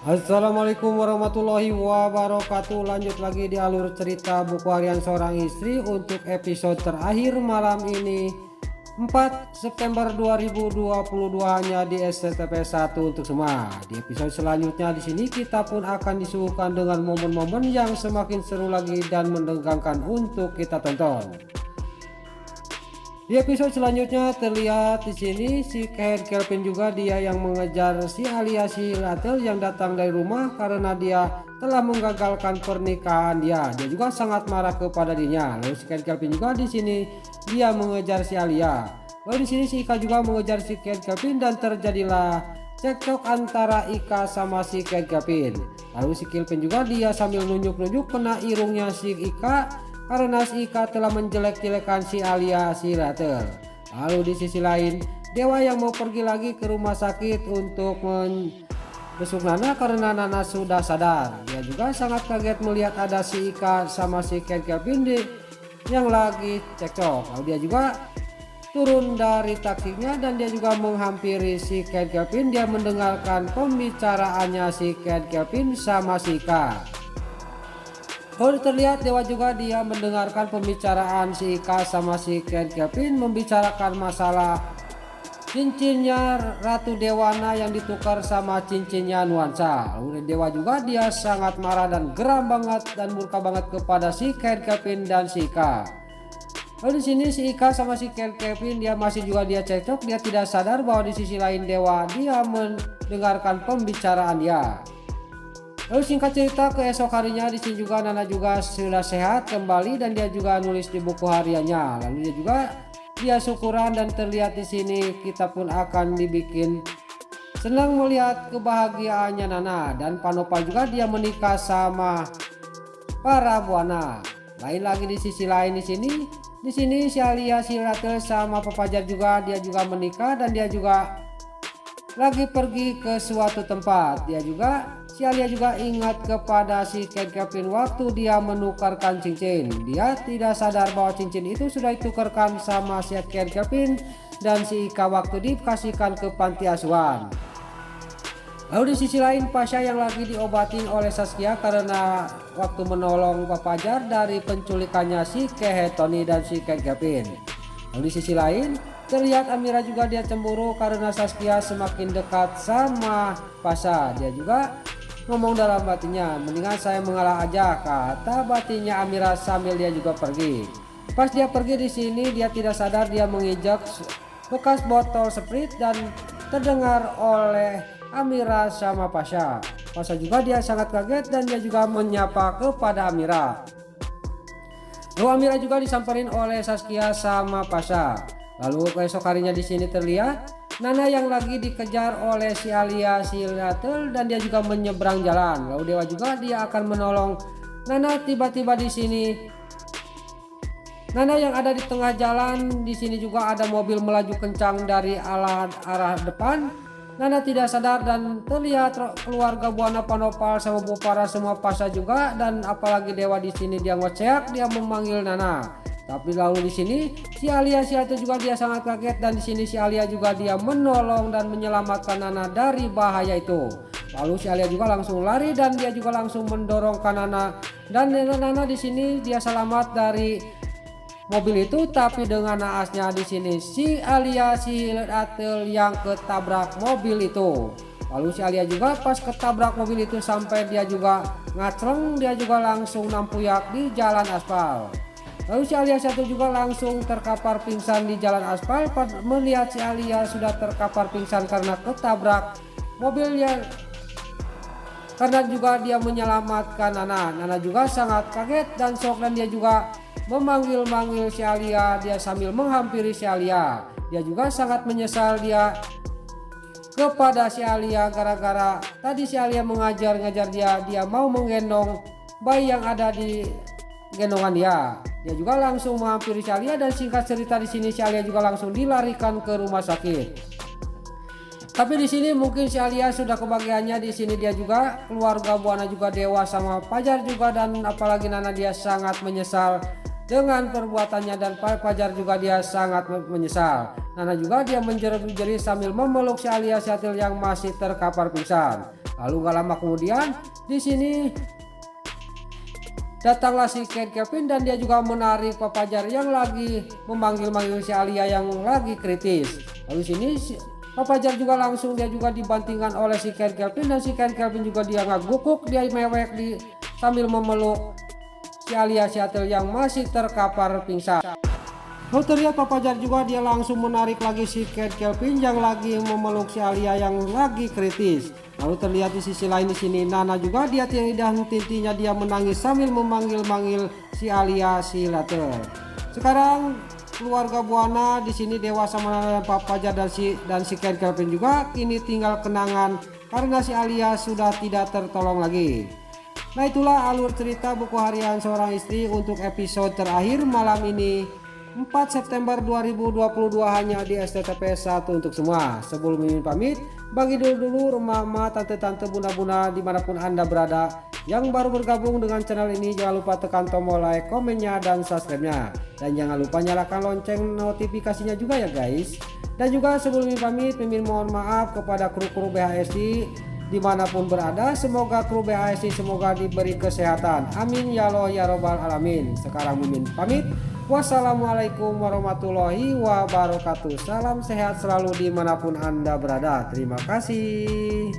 Assalamualaikum warahmatullahi wabarakatuh. Lanjut lagi di alur cerita buku harian seorang istri untuk episode terakhir malam ini 4 September 2022 hanya di SCTP 1 untuk semua. Di episode selanjutnya di sini kita pun akan disuguhkan dengan momen-momen yang semakin seru lagi dan menegangkan untuk kita tonton. Di episode selanjutnya terlihat di sini si Kelvin juga dia yang mengejar si Alia si Latel yang datang dari rumah karena dia telah menggagalkan pernikahan dia. Dia juga sangat marah kepada dirinya. Lalu si Kelvin juga di sini dia mengejar si Alia. Lalu di sini si Ika juga mengejar si Kelvin dan terjadilah cekcok antara Ika sama si Kelvin. Lalu si Kelvin juga dia sambil nunjuk-nunjuk kena irungnya si Ika karena si Ika telah menjelek-jelekan si Alia si Latel. Lalu di sisi lain, Dewa yang mau pergi lagi ke rumah sakit untuk membesuk Nana karena Nana sudah sadar. Dia juga sangat kaget melihat ada si Ika sama si Kelvin yang lagi cekcok. Lalu dia juga turun dari taksinya dan dia juga menghampiri si Kelvin. Dia mendengarkan pembicaraannya si Kelvin sama si Ika. Kalau terlihat Dewa juga dia mendengarkan pembicaraan si Ika sama si Kelvin membicarakan masalah cincinnya Ratu Dewana yang ditukar sama cincinnya Nuansa. Lalu Dewa juga dia sangat marah dan geram banget dan murka banget kepada si Kelvin dan si Ika. Lalu di sini si Ika sama si Kelvin dia masih juga dia cekcok, dia tidak sadar bahwa di sisi lain Dewa dia mendengarkan pembicaraan dia. Lalu singkat cerita keesok harinya di sini juga Nana juga sudah sehat kembali dan dia juga nulis di buku hariannya. Lalu dia juga dia syukuran dan terlihat di sini kita pun akan dibikin senang melihat kebahagiaannya Nana dan Panopal juga dia menikah sama para buana. Lain lagi di sisi lain di sini si Alia si Latel sama Papajar juga dia juga menikah dan dia juga lagi pergi ke suatu tempat. Si Alia juga ingat kepada si Kelvin waktu dia menukarkan cincin. Dia tidak sadar bahwa cincin itu sudah ditukarkan sama si Kelvin dan si Ika waktu dikasihkan ke panti asuhan. Lalu di sisi lain Pasha yang lagi diobatin oleh Saskia karena waktu menolong Papajar dari penculikannya si Tony dan si Kelvin. Lalu di sisi lain terlihat Amira juga dia cemburu karena Saskia semakin dekat sama Pasha. Dia juga ngomong dalam batinnya, mendingan saya mengalah aja, kata batinnya Amira sambil dia juga pergi. Pas dia pergi di sini dia tidak sadar dia menginjak bekas botol Sprite dan terdengar oleh Amira sama Pasha. Pasha juga dia sangat kaget dan dia juga menyapa kepada Amira. Lalu Amira juga disamperin oleh Saskia sama Pasha. Lalu keesok harinya di sini terlihat Nana yang lagi dikejar oleh si Alia si Latel dan dia juga menyeberang jalan. Lalu Dewa juga dia akan menolong Nana. Tiba-tiba di sini Nana yang ada di tengah jalan, di sini juga ada mobil melaju kencang dari arah depan. Nana tidak sadar dan terlihat keluarga Buana Panopal sama Bupara semua Pasha juga dan apalagi Dewa di sini dia ngocek, dia memanggil Nana. Tapi lalu di sini si Alia si Latel juga dia sangat kaget dan di sini si Alia juga dia menolong dan menyelamatkan Nana dari bahaya itu. Lalu si Alia juga langsung lari dan dia juga langsung mendorongkan Nana dan Nana di sini dia selamat dari mobil itu, tapi dengan naasnya di sini si Alia si Latel yang ketabrak mobil itu. Lalu si Alia juga pas ketabrak mobil itu sampai dia juga ngacreng, dia juga langsung nampuyak di jalan aspal. Lalu si Alia satu juga langsung terkapar pingsan di jalan aspal. Melihat si Alia sudah terkapar pingsan karena ketabrak mobilnya, karena juga dia menyelamatkan Nana. Nana juga sangat kaget dan shock dan dia juga memanggil-manggil si Alia. Dia sambil menghampiri si Alia. Dia juga sangat menyesal dia kepada si Alia gara-gara tadi si Alia mengajar-ngajar dia mau menggendong bayi yang ada di gendongan dia. Dia juga langsung menghampiri si Alia dan singkat cerita di sini si Alia juga langsung dilarikan ke rumah sakit. Tapi di sini mungkin si Alia sudah kebahagiaannya. Di sini dia juga keluarga Buana juga Dewa sama Pajar juga dan apalagi Nana dia sangat menyesal dengan perbuatannya dan Pajar juga dia sangat menyesal. Nana juga dia menjerit-jerit sambil memeluk si Alia Syatil yang masih terkapar pingsan. Lalu gak lama kemudian di sini datanglah si Ken Kevin dan dia juga menarik Pak Fajar yang lagi memanggil-manggil si Alia yang lagi kritis. Lalu sini Pak Fajar juga langsung dia juga dibantingkan oleh si Ken Kevin dan si Ken Kevin juga dia ngagukuk, dia mewek sambil memeluk si Alia Seattle yang masih terkapar pingsan. Lalu terlihat Pak Fajar juga dia langsung menarik lagi si Ken Kevin yang lagi memeluk si Alia yang lagi kritis. Lalu terlihat di sisi lain di sini Nana juga dia tidak henti-hentinya dia menangis sambil memanggil-manggil si Alia Seattle. Sekarang keluarga Buana di sini dewasa menanam Pak Fajar dan si Ken Kevin juga kini tinggal kenangan karena si Alia sudah tidak tertolong lagi. Nah itulah alur cerita buku harian seorang istri untuk episode terakhir malam ini 4 September 2022 hanya di STTP 1 untuk semua. Sebelum Mimin pamit, bagi dulu emak-emak, tante-tante, bunda-bunda dimanapun anda berada yang baru bergabung dengan channel ini, jangan lupa tekan tombol like, komennya, dan subscribe-nya. Dan jangan lupa nyalakan lonceng notifikasinya juga ya guys. Dan juga sebelum Mimin pamit, Mimin mohon maaf kepada kru-kru BHSI dimanapun berada. Semoga kru BHSI semoga diberi kesehatan, amin ya Allah ya robbal alamin. Sekarang Mimin pamit. Wassalamualaikum warahmatullahi wabarakatuh. Salam sehat selalu dimanapun anda berada. Terima kasih.